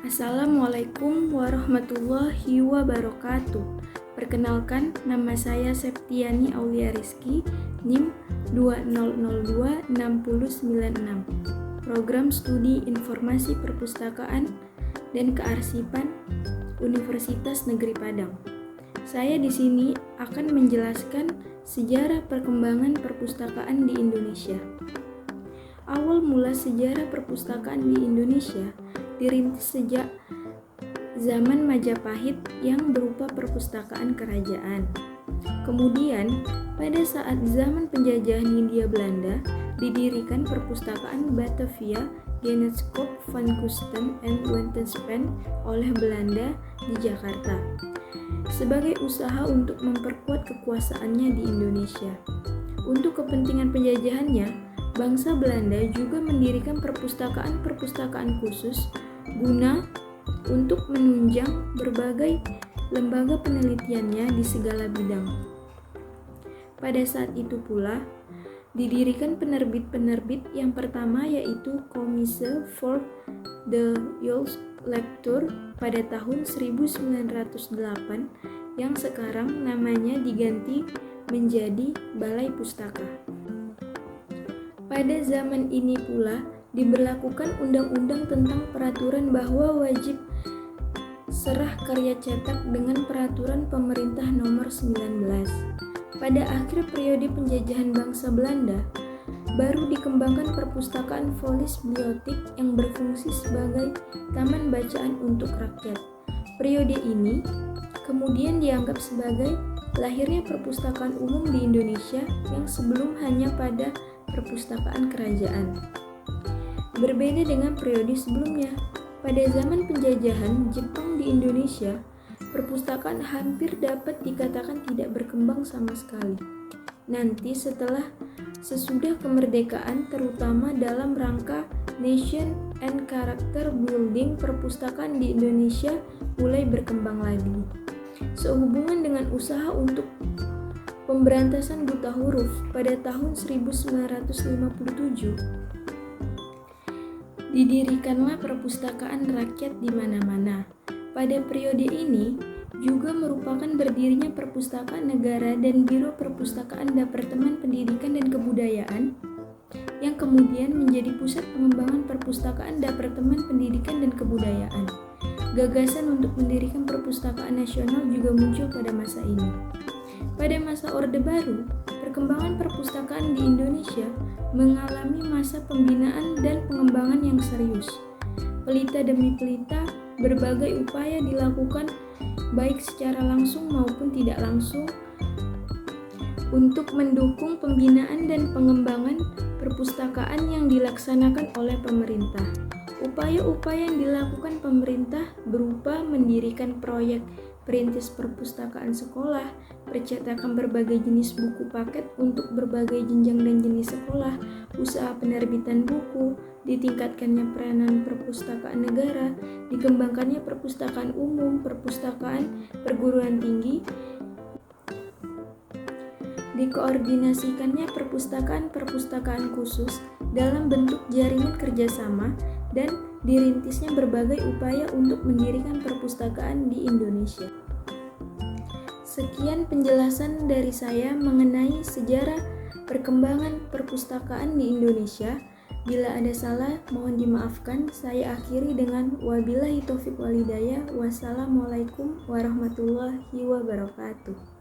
Assalamualaikum warahmatullahi wabarakatuh. Perkenalkan, nama saya Septiani Aulia Rizky, NIM 20026096. Program Studi Informasi Perpustakaan dan Kearsipan Universitas Negeri Padang. Saya di sini akan menjelaskan sejarah perkembangan perpustakaan di Indonesia. Awal mula sejarah perpustakaan di Indonesia dirintis sejak zaman Majapahit yang berupa perpustakaan kerajaan. Kemudian, pada saat zaman penjajahan Hindia Belanda, didirikan perpustakaan Batavia Genootschap van Kunsten en Wetenspan oleh Belanda di Jakarta sebagai usaha untuk memperkuat kekuasaannya di Indonesia. Untuk kepentingan penjajahannya, bangsa Belanda juga mendirikan perpustakaan-perpustakaan khusus guna untuk menunjang berbagai lembaga penelitiannya di segala bidang. Pada saat itu pula, didirikan penerbit-penerbit yang pertama yaitu Commissie voor de Jeugdlectuur pada tahun 1908 yang sekarang namanya diganti menjadi Balai Pustaka. Pada zaman ini pula diberlakukan undang-undang tentang peraturan bahwa wajib serah karya cetak dengan peraturan pemerintah nomor 19. Pada akhir periode penjajahan bangsa Belanda, baru dikembangkan perpustakaan Volksbibliotheek yang berfungsi sebagai taman bacaan untuk rakyat. Periode ini kemudian dianggap sebagai lahirnya perpustakaan umum di Indonesia yang sebelum hanya pada perpustakaan kerajaan. Berbeda dengan periode sebelumnya, pada zaman penjajahan Jepang di Indonesia, perpustakaan hampir dapat dikatakan tidak berkembang sama sekali. Nanti sesudah kemerdekaan, terutama dalam rangka Nation and Character Building, perpustakaan di Indonesia mulai berkembang lagi. Sehubungan dengan usaha untuk pemberantasan buta huruf pada tahun 1957, didirikanlah perpustakaan rakyat di mana-mana. Pada periode ini juga merupakan berdirinya Perpustakaan Negara dan Biro Perpustakaan Departemen Pendidikan dan Kebudayaan yang kemudian menjadi pusat pengembangan perpustakaan Departemen Pendidikan dan Kebudayaan. Gagasan untuk mendirikan perpustakaan nasional juga muncul pada masa ini. Pada masa Orde Baru, perkembangan perpustakaan di Indonesia mengalami masa pembinaan dan pengembangan yang serius. Pelita demi pelita, berbagai upaya dilakukan baik secara langsung maupun tidak langsung untuk mendukung pembinaan dan pengembangan perpustakaan yang dilaksanakan oleh pemerintah. Upaya-upaya yang dilakukan pemerintah berupa mendirikan proyek perintis perpustakaan sekolah, percetakan berbagai jenis buku paket untuk berbagai jenjang dan jenis sekolah, usaha penerbitan buku, ditingkatkannya peranan perpustakaan negara, dikembangkannya perpustakaan umum, perpustakaan perguruan tinggi, dikoordinasikannya perpustakaan-perpustakaan khusus dalam bentuk jaringan kerjasama, dan dirintisnya berbagai upaya untuk mendirikan perpustakaan di Indonesia. Sekian penjelasan dari saya mengenai sejarah perkembangan perpustakaan di Indonesia. Bila ada salah, mohon dimaafkan. Saya akhiri dengan wabillahi taufiq walhidayah. Wassalamualaikum warahmatullahi wabarakatuh.